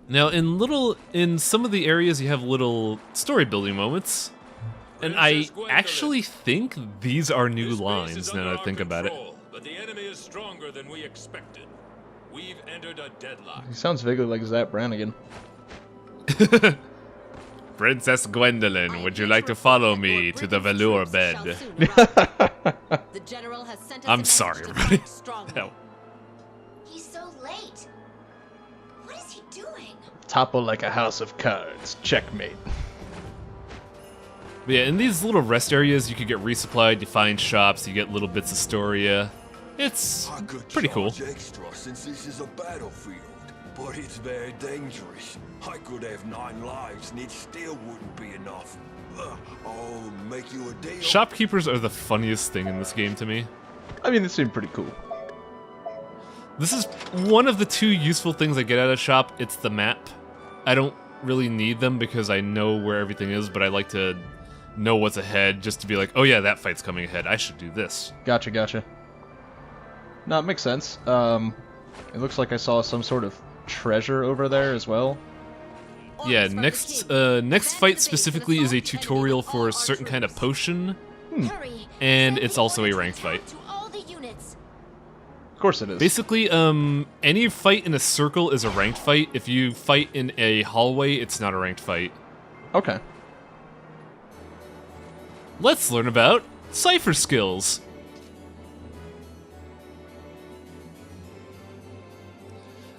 Now, in some of the areas, you have little story building moments, and I actually think these are new lines now that I think about it. But the enemy is stronger than we expected. We've entered a deadlock. He sounds vaguely like Zap Brannigan. Princess Gwendolyn, would you like to follow me to the velour bed? The general has sent us I'm a sorry, message to everybody. fight strongly. No. He's so late. What is he doing? Topple like a house of cards. Checkmate. But yeah, in these little rest areas, you could get resupplied, you find shops, you get little bits of storia. It's I could pretty cool. charge extra since this is a battlefield, but it's very dangerous. I could have 9 lives and it still wouldn't be enough. I'll make you a deal. Shopkeepers are the funniest thing in this game to me. I mean, this seemed pretty cool. This is one of the 2 useful things I get out of shop. It's the map. I don't really need them because I know where everything is, but I like to know what's ahead just to be like, oh yeah, that fight's coming ahead. I should do this. Gotcha, gotcha. No, it makes sense. It looks like I saw some sort of treasure over there as well. Yeah, next fight specifically is a tutorial for a certain kind of potion, and it's also a ranked fight. Of course it is. Basically, any fight in a circle is a ranked fight. If you fight in a hallway, it's not a ranked fight. Okay. Let's learn about Cypher skills.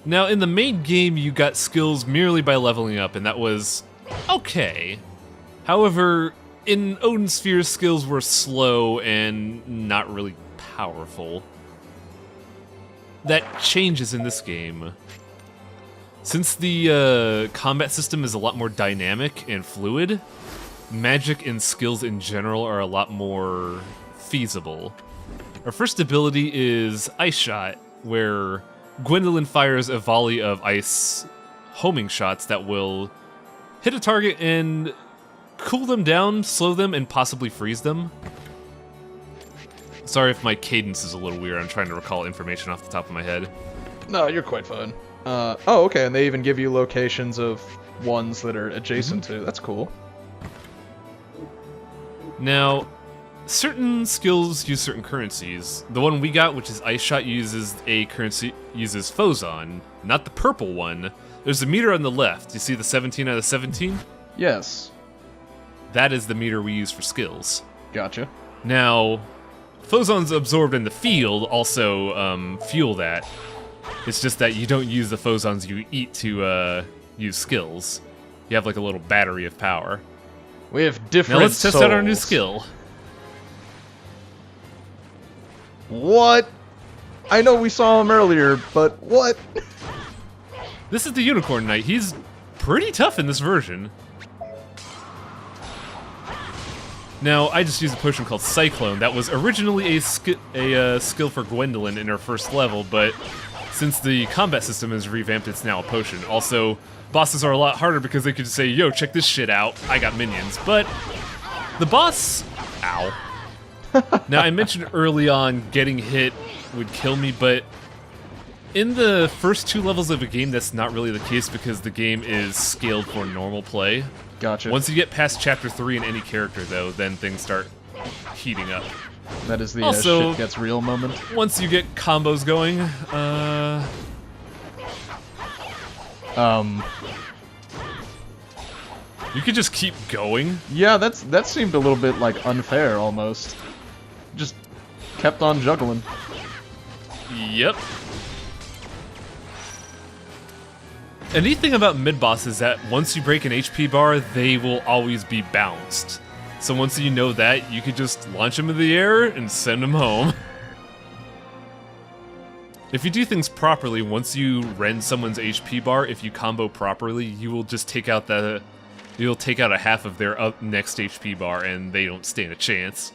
Now, in the main game, you got skills merely by leveling up, and that was okay. However, in Odin Sphere, skills were slow and not really powerful. That changes in this game. Since the combat system is a lot more dynamic and fluid, magic and skills in general are a lot more feasible. Our first ability is Ice Shot, where Gwendolyn fires a volley of ice homing shots that will hit a target and cool them down, slow them, and possibly freeze them. Sorry if my cadence is a little weird. I'm trying to recall information off the top of my head. No, you're quite fine. Oh, okay, and they even give you locations of ones that are adjacent to. That's cool. Now, certain skills use certain currencies. The one we got, which is Ice Shot, uses a currency, uses Phozon, not the purple one. There's a meter on the left. You see the 17 out of 17? Yes. That is the meter we use for skills. Gotcha. Now, Phozons absorbed in the field also fuel that. It's just that you don't use the Phozons you eat to use skills. You have like a little battery of power. We have different Now let's test out our new souls. skill. What? I know we saw him earlier, but what? This is the Unicorn Knight. He's pretty tough in this version. Now, I just used a potion called Cyclone. That was originally a skill for Gwendolyn in her first level, but since the combat system is revamped, it's now a potion. Also, bosses are a lot harder because they could just say, yo, check this shit out, I got minions. But the boss... Ow. Now, I mentioned early on getting hit would kill me, but in the first 2 levels of a game, that's not really the case because the game is scaled for normal play. Gotcha. Once you get past Chapter 3 in any character, though, then things start heating up. That is the Also, shit gets real moment. Once you get combos going, you could just keep going. Yeah, that seemed a little bit like unfair almost. Just kept on juggling. Yep. A neat thing about mid-boss is that once you break an HP bar, they will always be bounced. So once you know that, you could just launch them in the air and send them home. If you do things properly, once you rend someone's HP bar, if you combo properly, you will just take out you'll take out a half of their next HP bar, and they don't stand a chance.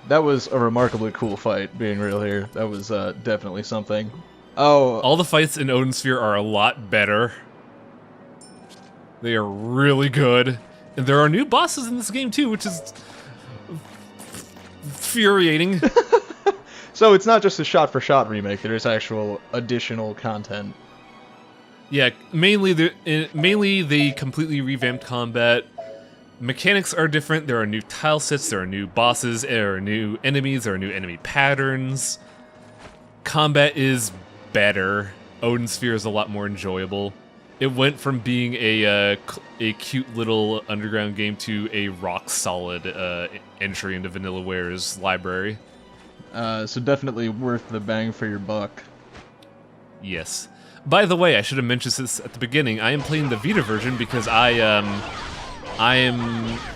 That was a remarkably cool fight, being real here. That was definitely something. Oh, All the fights in Odin Sphere are a lot better. They are really good. And there are new bosses in this game too, which is infuriating. so it's not just a shot-for-shot remake. There's actual additional content. Yeah, mainly they completely revamped combat. Mechanics are different. There are new tile sets, there are new bosses, there are new enemies, there are new enemy patterns. Combat is better. Odin Sphere is a lot more enjoyable. It went from being a cute little underground game to a rock-solid entry into Vanillaware's library. So definitely worth the bang for your buck. Yes. By the way, I should have mentioned this at the beginning. I am playing the Vita version because I am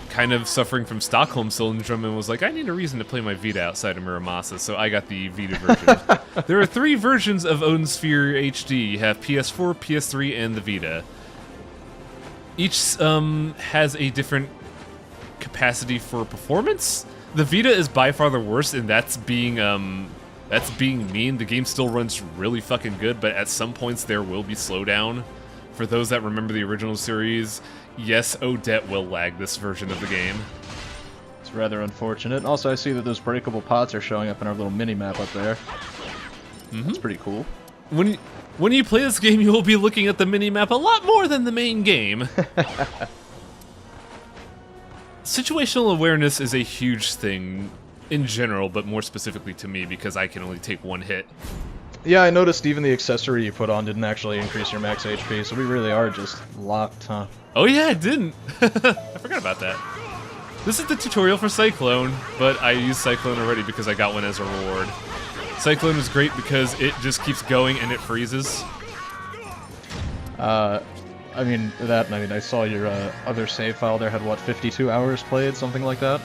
kind of suffering from Stockholm Syndrome and was like, I need a reason to play my Vita outside of Muramasa, so I got the Vita version. There are 3 versions of Odin Sphere HD. You have PS4, PS3, and the Vita. Each has a different capacity for performance. The Vita is by far the worst, and that's being mean. The game still runs really fucking good, but at some points there will be slowdown. For those that remember the original series, yes, Odette will lag this version of the game. It's rather unfortunate. Also, I see that those breakable pots are showing up in our little mini-map up there. That's pretty cool. When you play this game, you will be looking at the mini-map a lot more than the main game. Situational awareness is a huge thing in general, but more specifically to me because I can only take 1 hit. Yeah, I noticed even the accessory you put on didn't actually increase your max HP, so we really are just locked, huh? Oh yeah, it didn't. I forgot about that. This is the tutorial for Cyclone, but I used Cyclone already because I got one as a reward. Cyclone is great because it just keeps going and it freezes. I saw your other save file there had, what, 52 hours played, something like that?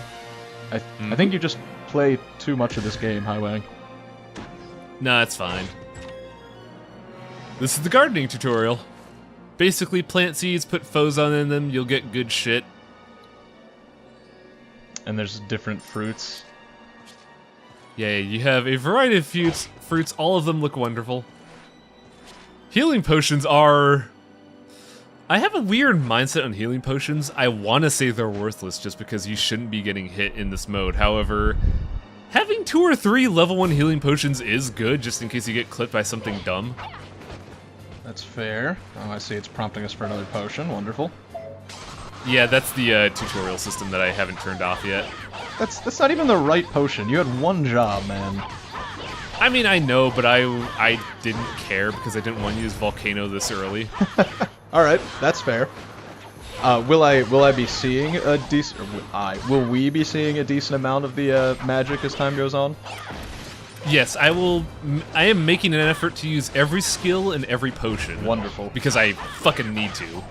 I think you just play too much of this game, Highway. Nah, it's fine. This is the gardening tutorial. Basically, plant seeds, put Fozon in them, you'll get good shit. And there's different fruits. Yeah, you have a variety of fruits, all of them look wonderful. Healing potions are... I have a weird mindset on healing potions. I want to say they're worthless just because you shouldn't be getting hit in this mode. However, having 2 or 3 level 1 healing potions is good just in case you get clipped by something dumb. That's fair. Oh, I see it's prompting us for another potion. Wonderful. Yeah, that's the tutorial system that I haven't turned off yet. That's not even the right potion. You had 1 job, man. I mean, I know, but I didn't care because I didn't want to use Volcano this early. All right, that's fair. Will I be seeing a decent? Will we be seeing a decent amount of the magic as time goes on? Yes, I will. I am making an effort to use every skill and every potion. Wonderful. Because I fucking need to.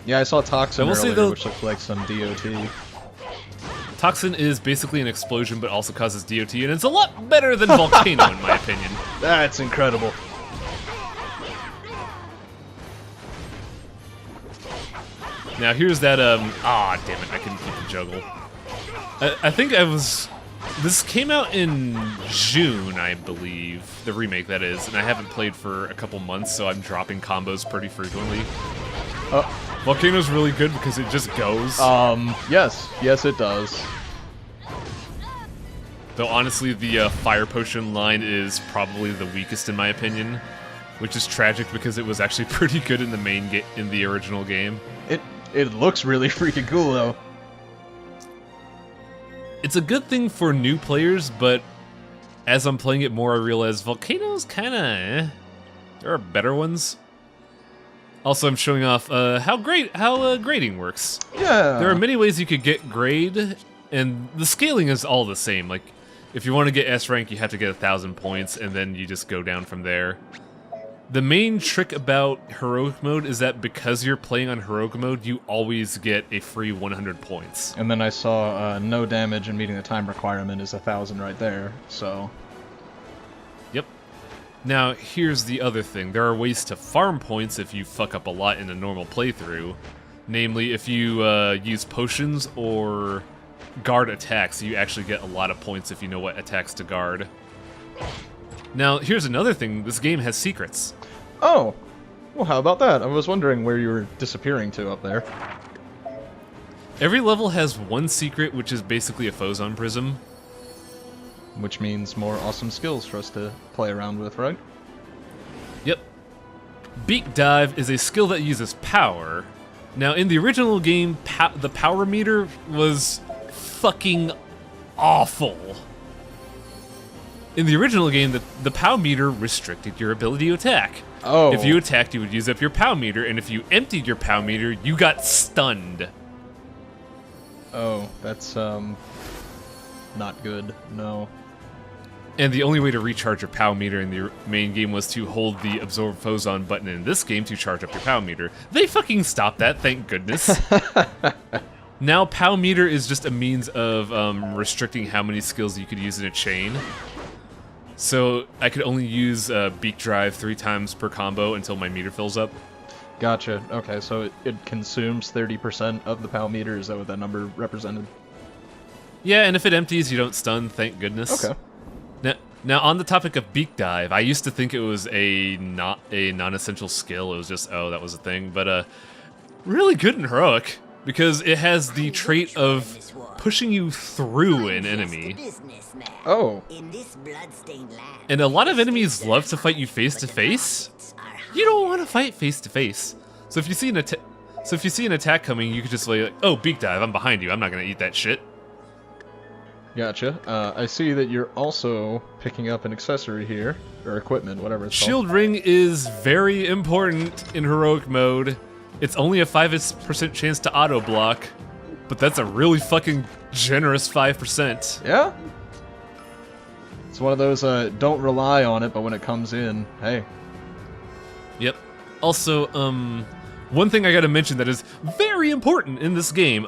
Yeah, I saw Toxin earlier, though, which looked like some DOT. Toxin is basically an explosion, but also causes DOT, and it's a lot better than Volcano, in my opinion. That's incredible. Now here's that, damn it, I couldn't keep the juggle. I think this came out in June, I believe. The remake, that is, and I haven't played for a couple months, so I'm dropping combos pretty frequently. Volcano's really good because it just goes. Yes it does. Though honestly, the fire potion line is probably the weakest in my opinion, which is tragic because it was actually pretty good in the original game. It looks really freaking cool though. It's a good thing for new players, but as I'm playing it more, I realize Volcano's kinda eh. There are better ones. Also, I'm showing off how grading works. Yeah. There are many ways you could get grade, and the scaling is all the same. Like, if you want to get S rank, you have to get 1,000 points, and then you just go down from there. The main trick about Heroic Mode is that because you're playing on Heroic Mode, you always get a free 100 points. And then I saw no damage and meeting the time requirement is 1,000 right there, so... Yep. Now, here's the other thing. There are ways to farm points if you fuck up a lot in a normal playthrough. Namely, if you use potions or guard attacks, you actually get a lot of points if you know what attacks to guard. Now, here's another thing. This game has secrets. Oh! Well, how about that? I was wondering where you were disappearing to up there. Every level has one secret, which is basically a Fozon Prism. Which means more awesome skills for us to play around with, right? Yep. Beak Dive is a skill that uses power. Now, in the original game, the power meter was fucking awful. In the original game, the POW meter restricted your ability to attack. Oh. If you attacked, you would use up your POW meter, and if you emptied your POW meter, you got stunned. Oh, that's, not good. No. And the only way to recharge your POW meter in the main game was to hold the Absorb Foes On button in this game to charge up your POW meter. They fucking stopped that, thank goodness. Now POW meter is just a means of restricting how many skills you could use in a chain. So I could only use Beak Drive 3 times per combo until my meter fills up. Gotcha. Okay, so it consumes 30% of the POW meter. Is that what that number represented? Yeah, and if it empties, you don't stun, thank goodness. Okay. Now on the topic of Beak Dive, I used to think it was a non-essential skill. It was just, oh, that was a thing. But really good in Heroic, because it has the trait of pushing you through an enemy. Oh. And a lot of enemies love to fight you face to face. You don't want to fight face to face. So if you see an attack coming, you could just like, oh, Beak Dive, I'm behind you. I'm not gonna eat that shit. Gotcha. I see that you're also picking up an accessory here, or equipment, whatever it's called. Shield Ring is very important in Heroic mode. It's only a 5% chance to auto block, but that's a really fucking generous 5%. Yeah? It's one of those, don't rely on it, but when it comes in, hey. Yep. Also, one thing I gotta mention that is very important in this game,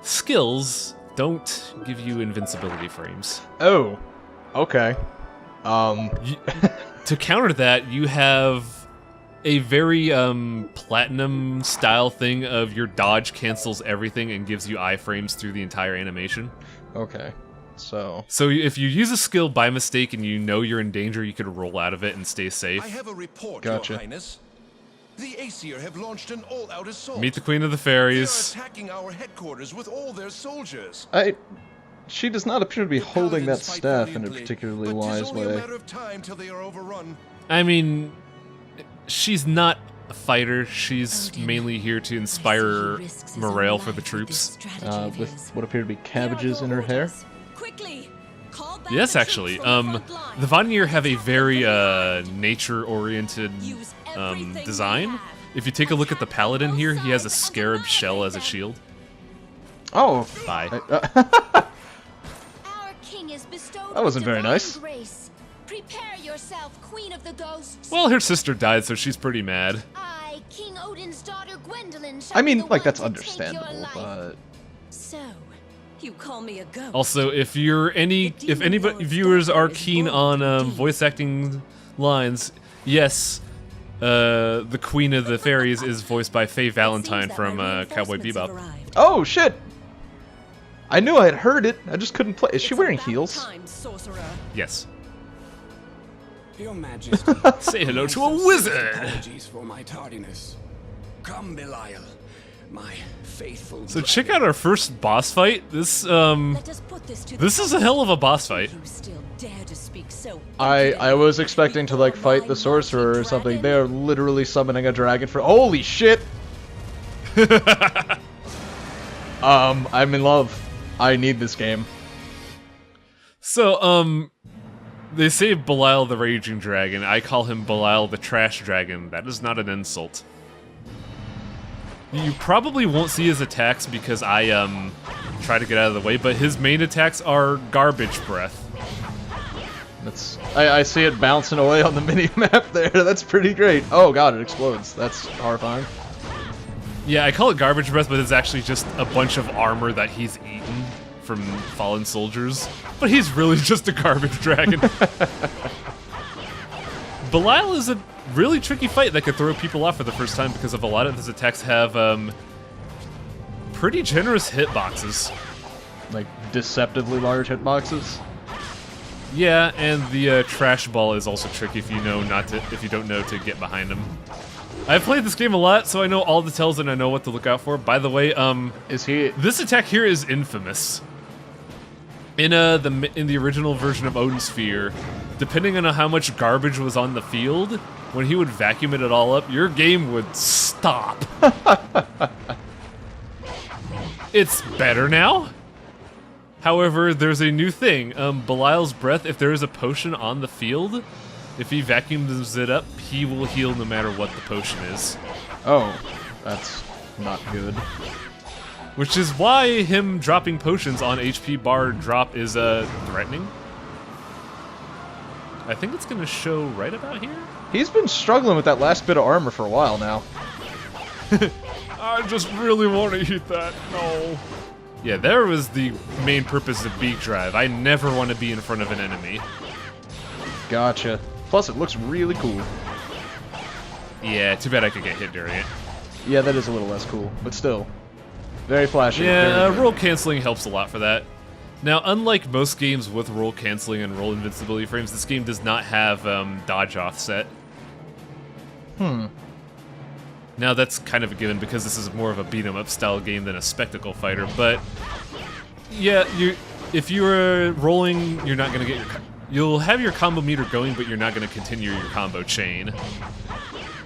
skills don't give you invincibility frames. Oh. Okay. To counter that, you have a very platinum style thing of your dodge cancels everything and gives you iframes through the entire animation. Okay. So if you use a skill by mistake and you know you're in danger, you could roll out of it and stay safe. I have a report, Gotcha. Your Highness. The Aesir have launched an all-out assault. Meet the Queen of the They are Fairies. attacking our headquarters with all their soldiers. she does not appear to be The holding that Paladins fight staff in a valiantly, particularly but 'tis wise only a way. matter of time till they are overrun. I mean, she's not a fighter. She's Odin, mainly here to I inspire see he risks his morale own for the life with troops. this strategy of With his. what appear to be Here are cabbages your in her hair. orders. Quickly, call back Yes, the actually. troops from the front line. The Vanir have a very nature-oriented Use everything we design. have. If you take a look at the Attack paladin both here, he has a sides and scarab shell as a annihilate shield. Oh. Bye. Our king is bestowed That wasn't with very divine nice. Grace. Prepare yourself, Queen of the Ghosts. Well, her sister died, so she's pretty mad. I, King Odin's daughter Gwendolyn, shall I be mean, the like, one that's to take your understandable, life. but... So, you call me a ghost? Also, if any viewers are keen on voice acting lines, yes, the Queen of the Fairies is voiced by Faye Valentine from Cowboy Bebop. Oh, shit! I knew I had heard it, I just couldn't play. Is she wearing heels? Time, sorcerer. Yes. Your Majesty. Say hello to a My wizard! Apologies for my tardiness. Come, Belial, my faithful. So check out our first boss fight. This Let us put this to the this is a hell of a boss fight. You still dare to speak so I was expecting to, like, fight the sorcerer or something. They are literally summoning a dragon for— holy shit! I'm in love. I need this game. So, they say Belial the Raging Dragon. I call him Belial the Trash Dragon. That is not an insult. You probably won't see his attacks because I, try to get out of the way, but his main attacks are Garbage Breath. I see it bouncing away on the mini-map there. That's pretty great. Oh god, it explodes. That's horrifying. Yeah, I call it Garbage Breath, but it's actually just a bunch of armor that he's eaten from fallen soldiers. But he's really just a garbage dragon. Belial is a really tricky fight that could throw people off for the first time because of a lot of his attacks have pretty generous hitboxes. Like, deceptively large hitboxes. Yeah, and the trash ball is also tricky if you don't know to get behind him. I've played this game a lot, so I know all the tells and I know what to look out for. By the way, Is he... this attack here is infamous. In the original version of Odin Sphere, depending on how much garbage was on the field, when he would vacuum it all up, your game would stop. It's better now. However, there's a new thing. Belial's breath, if there is a potion on the field, if he vacuums it up, he will heal no matter what the potion is. Oh, that's not good. Which is why him dropping potions on HP bar drop is threatening. I think it's gonna show right about here. He's been struggling with that last bit of armor for a while now. I just really want to eat that. No. Yeah, there was the main purpose of Beak Drive. I never want to be in front of an enemy. Gotcha. Plus, it looks really cool. Yeah, too bad I could get hit during it. Yeah, that is a little less cool, but still. Very flashy. Yeah, very roll canceling helps a lot for that. Now, unlike most games with roll canceling and roll invincibility frames, this game does not have dodge offset. Now, that's kind of a given because this is more of a beat-em-up style game than a spectacle fighter, but yeah, if you're rolling, you're not going to get your... You'll have your combo meter going, but you're not going to continue your combo chain.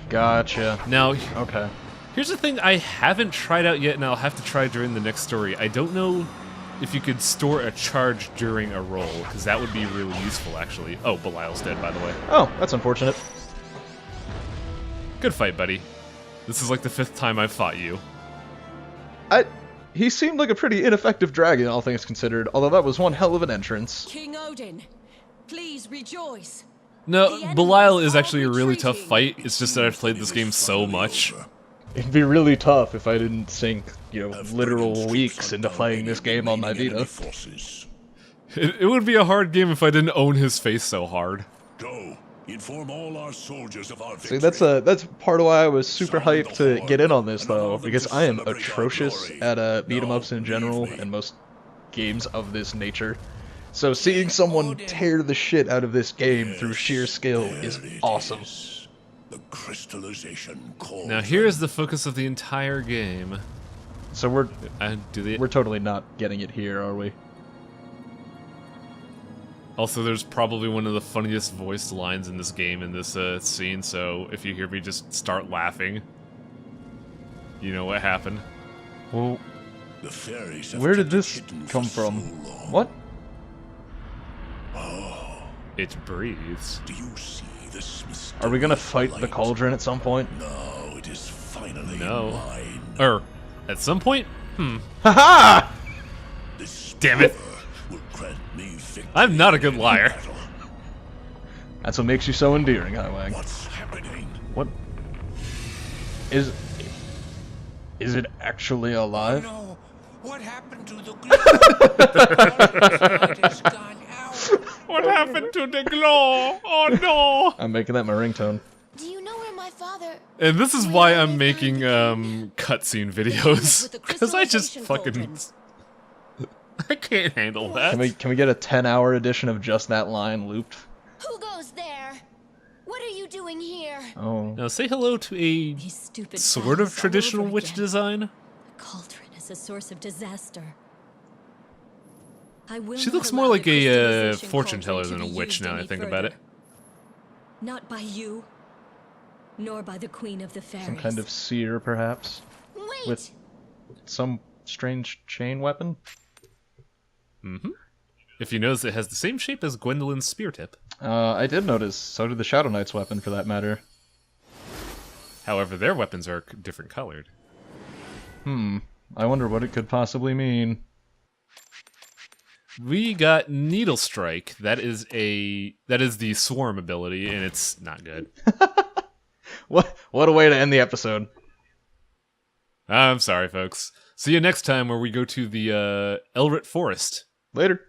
Gotcha. Now, okay. Here's the thing I haven't tried out yet, and I'll have to try during the next story. I don't know if you could store a charge during a roll, because that would be really useful, actually. Oh, Belial's dead, by the way. Oh, that's unfortunate. Good fight, buddy. This is like the 5th time I've fought you. He seemed like a pretty ineffective dragon, all things considered, although that was one hell of an entrance. King Odin, please rejoice. No, Belial is actually a really tough fight. It's just that I've played this game so much. It'd be really tough if I didn't sink, literal weeks into playing this game on my Vita. It would be a hard game if I didn't own his face so hard. Go, inform all our soldiers of our See, that's part of why I was super hyped to get in on this, though, because I am atrocious at beat-em-ups in general, and most games of this nature. So seeing someone tear the shit out of this game through sheer skill is awesome. The crystallization cauldron. Now here's the focus of the entire game. So we're totally not getting it here, are we? Also, there's probably one of the funniest voiced lines in this game in this scene, so if you hear me just start laughing, you know what happened. Well, The fairies have where did kept it this hidden for come so from? long. What? It breathes. Do you see this mysterious Are we gonna fight the light? cauldron at some point? No, it is finally No. mine. At some point? Haha! This Damn it. power will grant me victory I'm not a good in liar. battle. That's what makes you so endearing, Highwag. What's happening? What? Is it actually alive? No, what happened to the glow? It has gone out. What happened to the glow? Oh no! I'm making that my ringtone. Do you know where my father... And this is why I'm making cutscene videos, because I just fucking I can't handle that. Can we get a 10-hour edition of just that line looped? Who goes there? What are you doing here? Oh. Now say hello to a These stupid sort of battles all traditional over witch again. design. The cauldron is a source of disaster. I will She not looks more allow like the a crystallization fortune teller cauldron than a to be witch used now that I any think about it. further. Not by you, nor by the Queen of the Fairies. Some kind of seer, perhaps? Wait! With some strange chain weapon? If you notice, it has the same shape as Gwendolyn's spear tip. I did notice. So did the Shadow Knight's weapon, for that matter. However, their weapons are different colored. I wonder what it could possibly mean. We got Needle Strike. That is the swarm ability, and it's not good. What a way to end the episode. I'm sorry, folks. See you next time where we go to the Elrit Forest. Later.